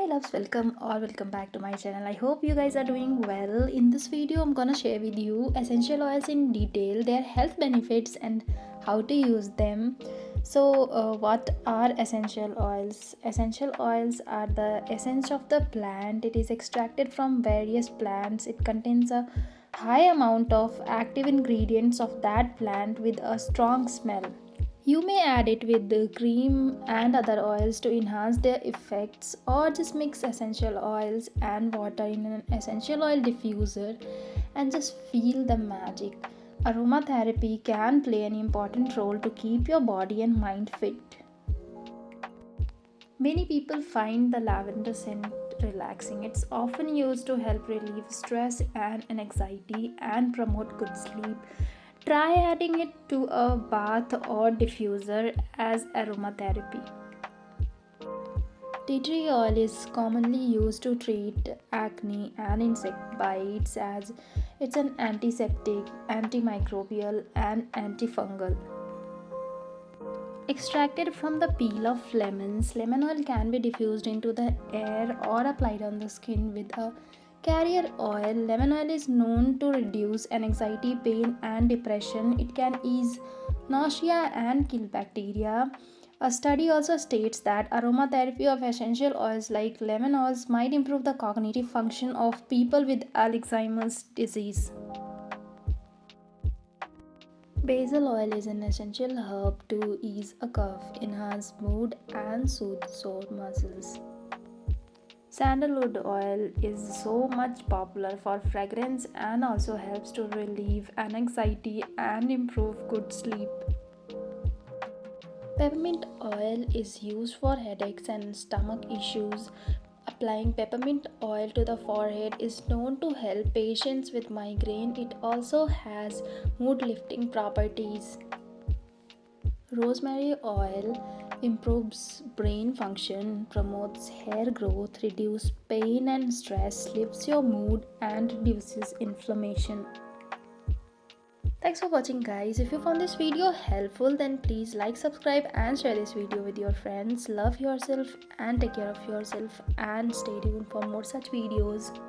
my loves, welcome back to my channel. I hope you guys are doing well. In this video I'm gonna share with you essential oils in detail, their health benefits and how to use them. What are essential oils? Essential oils are the essence of the plant. It is extracted from various plants. It contains a high amount of active ingredients of that plant with a strong smell. You may add it with the cream and other oils to enhance their effects, or just mix essential oils and water in an essential oil diffuser and just feel the magic. Aromatherapy can play an important role to keep your body and mind fit. Many people find the lavender scent relaxing. It's often used to help relieve stress and anxiety and promote good sleep. Try adding it to a bath or diffuser as aromatherapy. Tea tree oil is commonly used to treat acne and insect bites as it's an antiseptic, antimicrobial, and antifungal. Extracted from the peel of lemons, lemon oil can be diffused into the air or applied on the skin with a carrier oil. Lemon oil is known to reduce anxiety, pain, and depression. It can ease nausea and kill bacteria. A study also states that aromatherapy of essential oils like lemon oils might improve the cognitive function of people with Alzheimer's disease. Basil oil is an essential herb to ease a cough, enhance mood, and soothe sore muscles. Sandalwood oil is so much popular for fragrance and also helps to relieve anxiety and improve good sleep. Peppermint oil is used for headaches and stomach issues. Applying peppermint oil to the forehead is known to help patients with migraine. It also has mood lifting properties. Rosemary oil improves brain function, promotes hair growth, reduces pain and stress, lifts your mood, and reduces inflammation. Thanks for watching, guys. If you found this video helpful, then please like, subscribe, and share this video with your friends. Love yourself and take care of yourself, and stay tuned for more such videos.